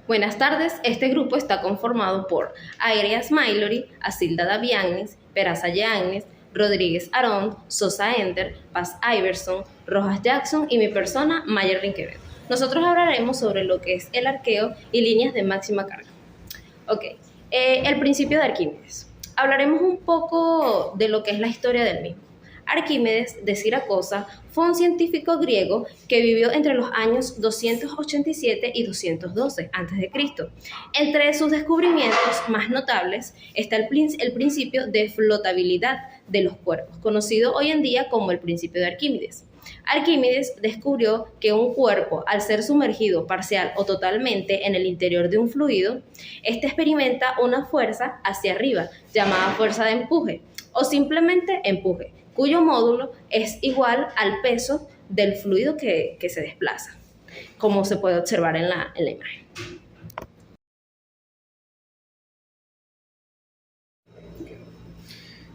Buenas tardes, este grupo está conformado por Areas Maylori, Asilda Davianis, Peraza Yáñez, Rodríguez Arón, Sosa Ender, Paz Iverson, Rojas Jackson y mi persona, Mayer Rinquevedo. Nosotros hablaremos sobre lo que es el arqueo y líneas de máxima carga. Ok, el principio de Arquímedes. Hablaremos un poco de lo que es la historia del mismo. Arquímedes de Siracusa fue un científico griego que vivió entre los años 287 y 212 a.C. Entre sus descubrimientos más notables está el principio de flotabilidad de los cuerpos, conocido hoy en día como el principio de Arquímedes. Arquímedes descubrió que un cuerpo, al ser sumergido parcial o totalmente en el interior de un fluido, este experimenta una fuerza hacia arriba, llamada fuerza de empuje, o simplemente empuje, cuyo módulo es igual al peso del fluido que se desplaza, como se puede observar en la imagen.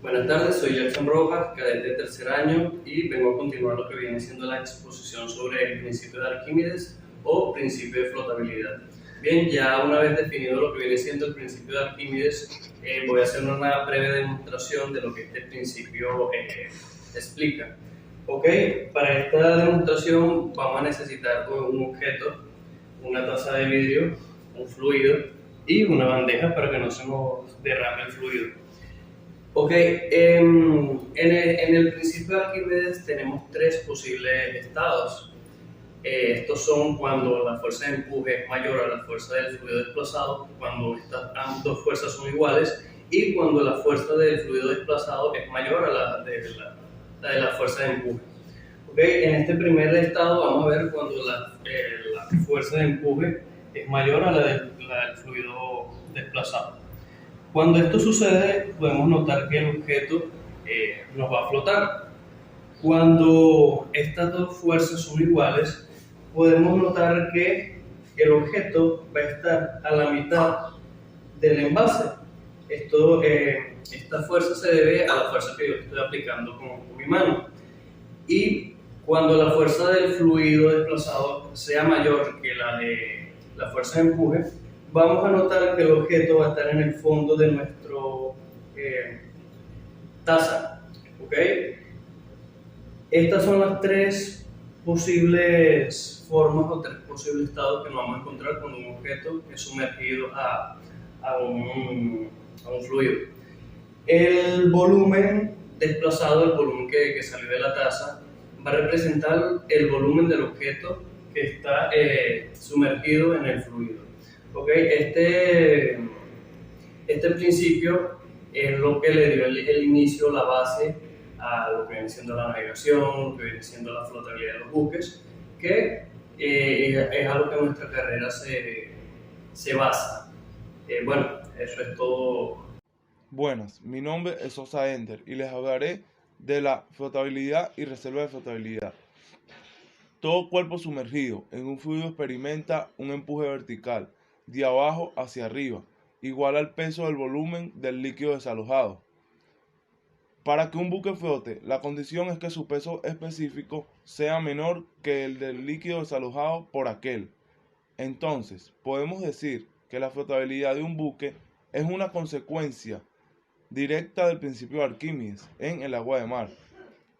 Buenas tardes, soy Jackson Rojas, cadete de tercer año, y vengo a continuar lo que viene siendo la exposición sobre el principio de Arquímedes o principio de flotabilidad. Bien, ya una vez definido lo que viene siendo el principio de Arquímedes, voy a hacer una breve demostración de lo que este principio explica. Ok, para esta demostración vamos a necesitar un objeto, una taza de vidrio, un fluido y una bandeja para que no se nos derrame el fluido. Ok, en el principio de Arquímedes tenemos tres posibles estados. Estos son cuando la fuerza de empuje es mayor a la fuerza del fluido desplazado, cuando estas dos fuerzas son iguales, y cuando la fuerza del fluido desplazado es mayor a la de la fuerza de empuje. Okay, en este primer estado vamos a ver cuando la fuerza de empuje es mayor a la del fluido desplazado. Cuando esto sucede, podemos notar que el objeto nos va a flotar. Cuando estas dos fuerzas son iguales, podemos notar que el objeto va a estar a la mitad del envase. Esta fuerza se debe a la fuerza que yo estoy aplicando con mi mano. Y cuando la fuerza del fluido desplazado sea mayor que la de la fuerza de empuje, vamos a notar que el objeto va a estar en el fondo de nuestro taza. ¿Okay? Estas son las tres posibles formas o tres posibles estados que nos vamos a encontrar cuando un objeto es sumergido a un fluido. El volumen desplazado, el volumen que salió de la taza, va a representar el volumen del objeto que está sumergido en el fluido. ¿Okay? Este principio es lo que le dio el inicio, la base a lo que viene siendo la navegación, lo que viene siendo la flotabilidad de los buques, que es algo que nuestra carrera se basa. Bueno, eso es todo. Buenas, mi nombre es Sosa Ender y les hablaré de la flotabilidad y reserva de flotabilidad. Todo cuerpo sumergido en un fluido experimenta un empuje vertical, de abajo hacia arriba, igual al peso del volumen del líquido desalojado. Para que un buque flote, la condición es que su peso específico sea menor que el del líquido desalojado por aquel. Entonces, podemos decir que la flotabilidad de un buque es una consecuencia directa del principio de Arquímedes en el agua de mar.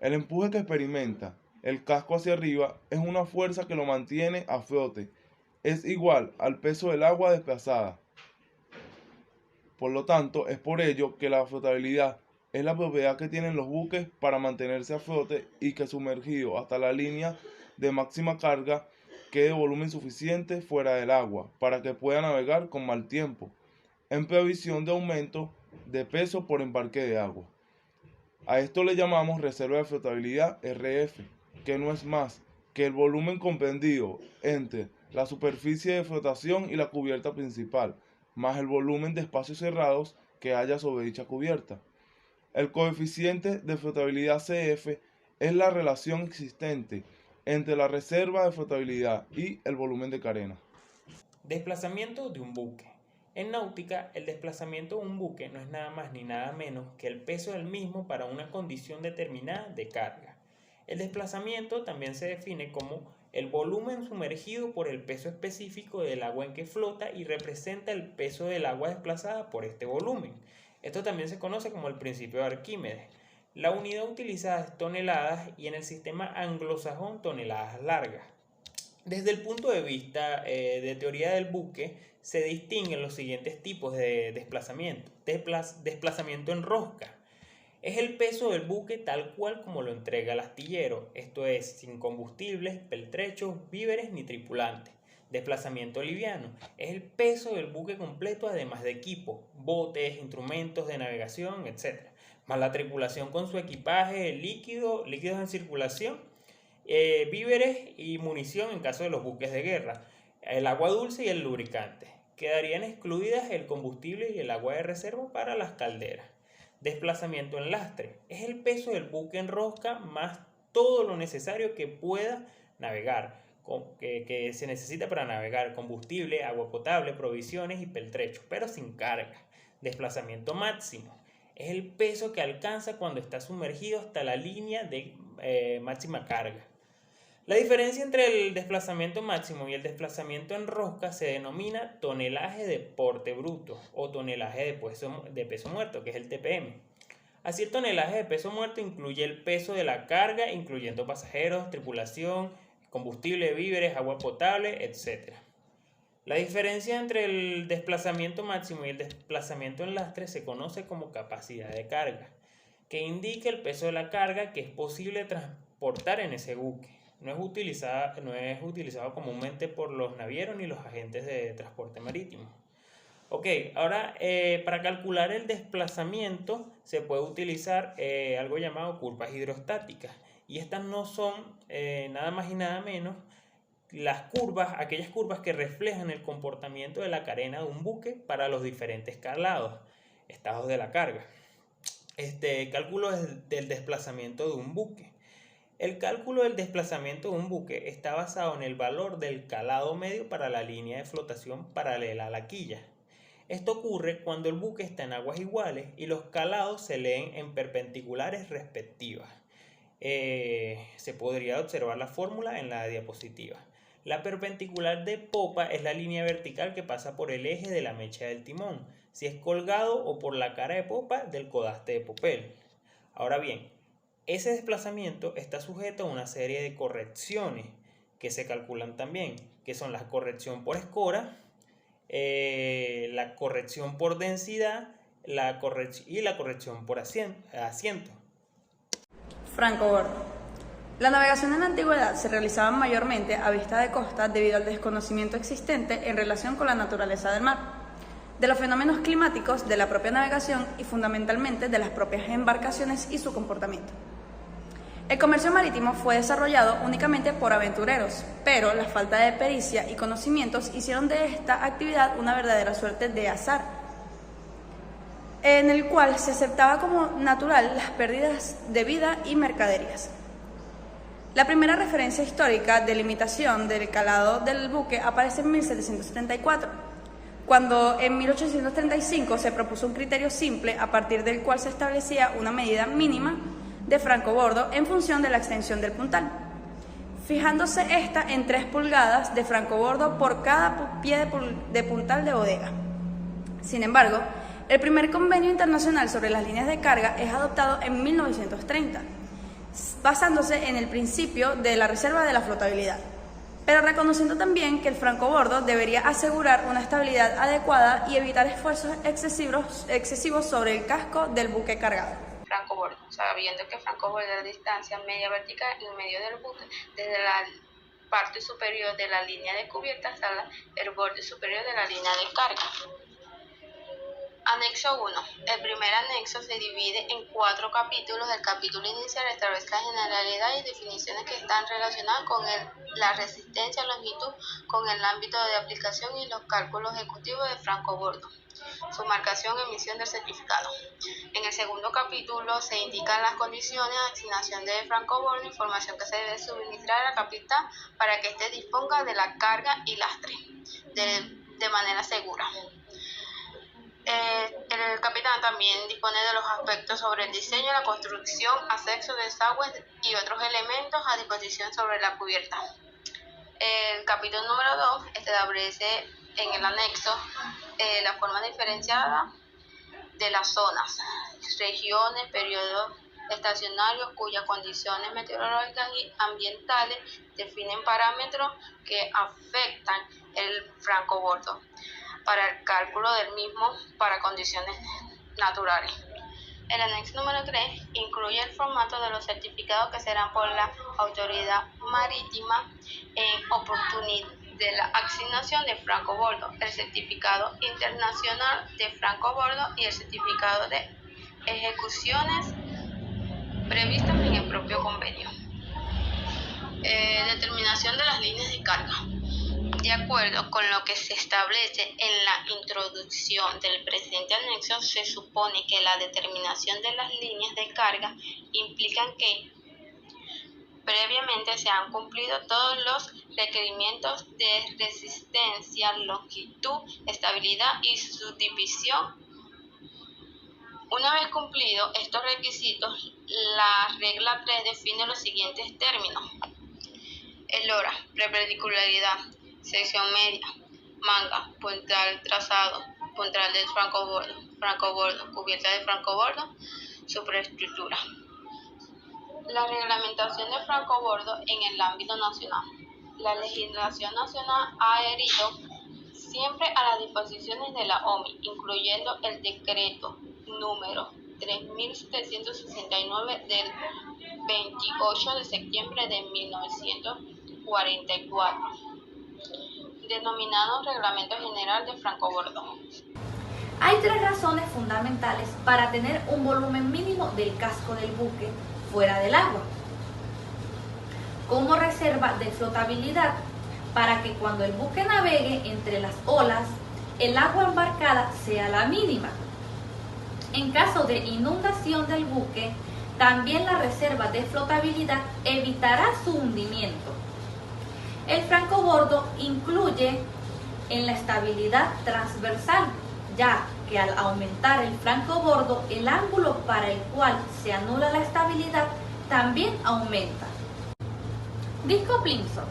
El empuje que experimenta el casco hacia arriba es una fuerza que lo mantiene a flote. Es igual al peso del agua desplazada. Por lo tanto, es por ello que la flotabilidad es la propiedad que tienen los buques para mantenerse a flote y que sumergido hasta la línea de máxima carga quede volumen suficiente fuera del agua para que pueda navegar con mal tiempo, en previsión de aumento de peso por embarque de agua. A esto le llamamos reserva de flotabilidad RF, que no es más que el volumen comprendido entre la superficie de flotación y la cubierta principal, más el volumen de espacios cerrados que haya sobre dicha cubierta. El coeficiente de flotabilidad CF es la relación existente entre la reserva de flotabilidad y el volumen de carena. Desplazamiento de un buque. En náutica, el desplazamiento de un buque no es nada más ni nada menos que el peso del mismo para una condición determinada de carga. El desplazamiento también se define como el volumen sumergido por el peso específico del agua en que flota y representa el peso del agua desplazada por este volumen. Esto también se conoce como el principio de Arquímedes. La unidad utilizada es toneladas y en el sistema anglosajón toneladas largas. Desde el punto de vista de teoría del buque, se distinguen los siguientes tipos de desplazamiento. Desplazamiento en rosca. Es el peso del buque tal cual como lo entrega el astillero, esto es, sin combustibles, peltrechos, víveres ni tripulantes. Desplazamiento liviano. Es el peso del buque completo además de equipo, botes, instrumentos de navegación, etc. Más la tripulación con su equipaje, líquidos en circulación, víveres y munición en caso de los buques de guerra, el agua dulce y el lubricante. Quedarían excluidas el combustible y el agua de reserva para las calderas. Desplazamiento en lastre. Es el peso del buque en rosca más todo lo necesario que pueda navegar, que se necesita para navegar: combustible, agua potable, provisiones y peltrechos, pero sin carga. Desplazamiento máximo. Es el peso que alcanza cuando está sumergido hasta la línea de máxima carga. La diferencia entre el desplazamiento máximo y el desplazamiento en rosca se denomina tonelaje de porte bruto o tonelaje de peso muerto, que es el TPM. Así, el tonelaje de peso muerto incluye el peso de la carga, incluyendo pasajeros, tripulación, combustible, víveres, agua potable, etc. La diferencia entre el desplazamiento máximo y el desplazamiento en lastre se conoce como capacidad de carga, que indica el peso de la carga que es posible transportar en ese buque. No es utilizado comúnmente por los navieros ni los agentes de transporte marítimo. Ok, ahora para calcular el desplazamiento se puede utilizar algo llamado curvas hidrostáticas. Y estas no son nada más y nada menos aquellas curvas que reflejan el comportamiento de la carena de un buque para los diferentes estados de la carga. Cálculo del desplazamiento de un buque. El cálculo del desplazamiento de un buque está basado en el valor del calado medio para la línea de flotación paralela a la quilla. Esto ocurre cuando el buque está en aguas iguales y los calados se leen en perpendiculares respectivas. Se podría observar la fórmula en la diapositiva. La perpendicular de popa es la línea vertical que pasa por el eje de la mecha del timón, si es colgado, o por la cara de popa del codaste de popel. Ahora bien, ese desplazamiento está sujeto a una serie de correcciones que se calculan también, que son la corrección por escora, la corrección por densidad y la corrección por asiento. Franco Bordo. La navegación en la antigüedad se realizaba mayormente a vista de costa debido al desconocimiento existente en relación con la naturaleza del mar, de los fenómenos climáticos, de la propia navegación y fundamentalmente de las propias embarcaciones y su comportamiento. El comercio marítimo fue desarrollado únicamente por aventureros, pero la falta de pericia y conocimientos hicieron de esta actividad una verdadera suerte de azar, en el cual se aceptaba como natural las pérdidas de vida y mercaderías. La primera referencia histórica de limitación del calado del buque aparece en 1774, cuando en 1835 se propuso un criterio simple a partir del cual se establecía una medida mínima de francobordo en función de la extensión del puntal, fijándose esta en 3 pulgadas de francobordo por cada pie de puntal de bodega. Sin embargo, el primer convenio internacional sobre las líneas de carga es adoptado en 1930, basándose en el principio de la reserva de la flotabilidad, pero reconociendo también que el francobordo debería asegurar una estabilidad adecuada y evitar esfuerzos excesivos sobre el casco del buque cargado. Francobordo, sabiendo que francobordo es la distancia media vertical en medio del buque desde la parte superior de la línea de cubierta hasta el borde superior de la línea de carga. Anexo 1. El primer anexo se divide en 4 capítulos. El capítulo inicial establece la generalidad y definiciones que están relacionadas con la resistencia, longitud, con el ámbito de aplicación y los cálculos ejecutivos de francobordo. Su marcación y emisión del certificado. En el segundo capítulo se indican las condiciones de asignación de francobordo, información que se debe suministrar al capitán para que éste disponga de la carga y lastre de manera segura. El capitán también dispone de los aspectos sobre el diseño, la construcción, acceso, desagües y otros elementos a disposición sobre la cubierta. El capítulo número 2 establece en el anexo la forma diferenciada de las zonas, regiones, periodos estacionarios cuyas condiciones meteorológicas y ambientales definen parámetros que afectan el francobordo para el cálculo del mismo para condiciones naturales. El anexo número 3 incluye el formato de los certificados que serán por la autoridad marítima en oportunidad de la asignación de francobordo, el certificado internacional de francobordo y el certificado de ejecuciones previstas en el propio convenio. Determinación de las líneas de carga. De acuerdo con lo que se establece en la introducción del presente anexo, se supone que la determinación de las líneas de carga implican que previamente se han cumplido todos los requerimientos de resistencia, longitud, estabilidad y subdivisión. Una vez cumplidos estos requisitos, la regla 3 define los siguientes términos: el hora, perpendicularidad, sección media, manga, puntral trazado, puntral del francobordo, cubierta de francobordo, superestructura. La reglamentación de francobordo en el ámbito nacional. La legislación nacional ha adherido siempre a las disposiciones de la OMI, incluyendo el decreto número 3769 del 28 de septiembre de 1944, denominado Reglamento General de Francobordo. Hay tres razones fundamentales para tener un volumen mínimo del casco del buque fuera del agua. Como reserva de flotabilidad, para que cuando el buque navegue entre las olas, el agua embarcada sea la mínima. En caso de inundación del buque, también la reserva de flotabilidad evitará su hundimiento. El francobordo incluye en la estabilidad transversal, ya que al aumentar el francobordo, el ángulo para el cual se anula la estabilidad también aumenta. Disco Plinson.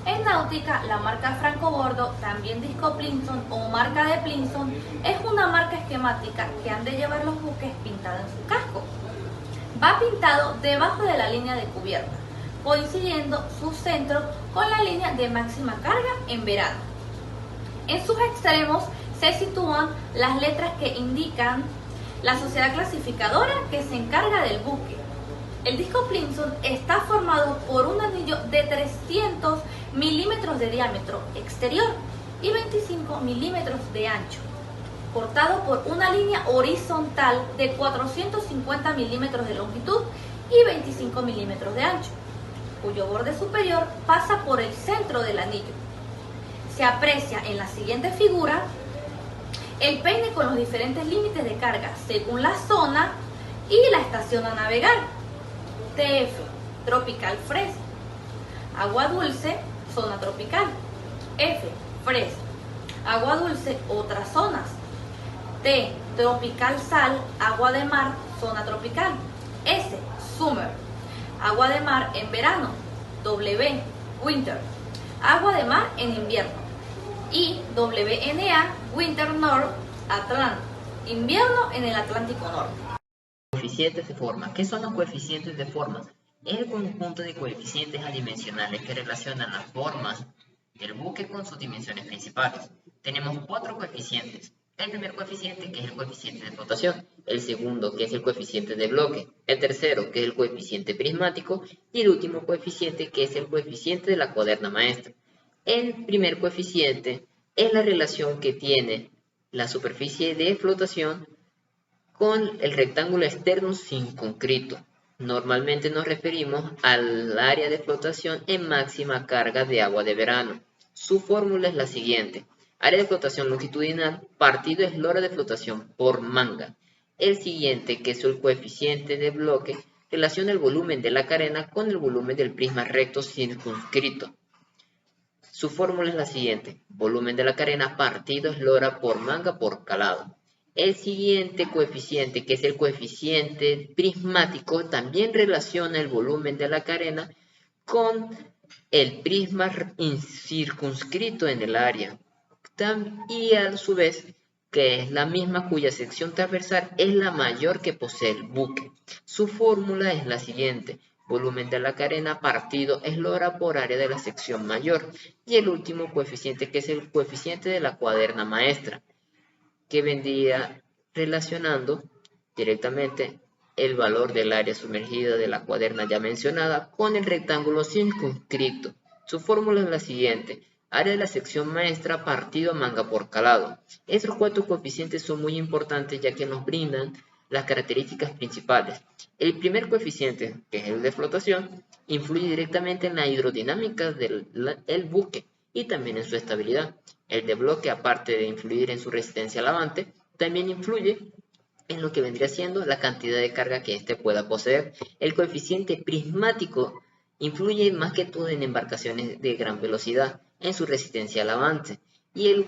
En náutica, la marca francobordo, también disco Plinson o marca de Plinson, es una marca esquemática que han de llevar los buques pintada en su casco. Va pintado debajo de la línea de cubierta, coincidiendo su centro con la línea de máxima carga en verano. En sus extremos se sitúan las letras que indican la sociedad clasificadora que se encarga del buque. El disco Plinson está formado por un anillo de 300 milímetros de diámetro exterior y 25 milímetros de ancho, cortado por una línea horizontal de 450 milímetros de longitud y 25 milímetros de ancho, cuyo borde superior pasa por el centro del anillo. Se aprecia en la siguiente figura el peine con los diferentes límites de carga según la zona y la estación a navegar. TF, tropical fresco. Agua dulce, zona tropical. F, fresco. Agua dulce, otras zonas. T, tropical sal, agua de mar, zona tropical. S, summer, agua de mar en verano. W, winter, agua de mar en invierno. Y WNA, winter north, Atlántico, invierno en el Atlántico Norte. Coeficientes de forma. ¿Qué son los coeficientes de forma? Es el conjunto de coeficientes adimensionales que relacionan las formas del buque con sus dimensiones principales. Tenemos cuatro coeficientes. El primer coeficiente, que es el coeficiente de flotación. El segundo, que es el coeficiente de bloque. El tercero, que es el coeficiente prismático. Y el último coeficiente, que es el coeficiente de la cuaderna maestra. El primer coeficiente es la relación que tiene la superficie de flotación con el rectángulo externo circunscrito. Normalmente nos referimos al área de flotación en máxima carga de agua de verano. Su fórmula es la siguiente: área de flotación longitudinal partido eslora de flotación por manga. El siguiente, que es el coeficiente de bloque, relaciona el volumen de la carena con el volumen del prisma recto circunscrito. Su fórmula es la siguiente: volumen de la carena partido eslora por manga por calado. El siguiente coeficiente, que es el coeficiente prismático, también relaciona el volumen de la carena con el prisma circunscrito en el área, y a su vez que es la misma cuya sección transversal es la mayor que posee el buque. Su fórmula es la siguiente: volumen de la carena partido eslora por área de la sección mayor, y el último coeficiente, que es el coeficiente de la cuaderna maestra, que vendría relacionando directamente el valor del área sumergida de la cuaderna ya mencionada con el rectángulo circunscrito. Su fórmula es la siguiente: área de la sección maestra partido manga por calado. Estos cuatro coeficientes son muy importantes ya que nos brindan las características principales. El primer coeficiente, que es el de flotación, influye directamente en la hidrodinámica del buque y también en su estabilidad. El de bloque, aparte de influir en su resistencia al levante, también influye en lo que vendría siendo la cantidad de carga que éste pueda poseer. El coeficiente prismático influye más que todo en embarcaciones de gran velocidad, en su resistencia al avance. Y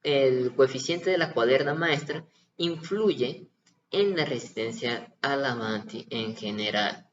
el coeficiente de la cuaderna maestra influye en la resistencia al avance en general.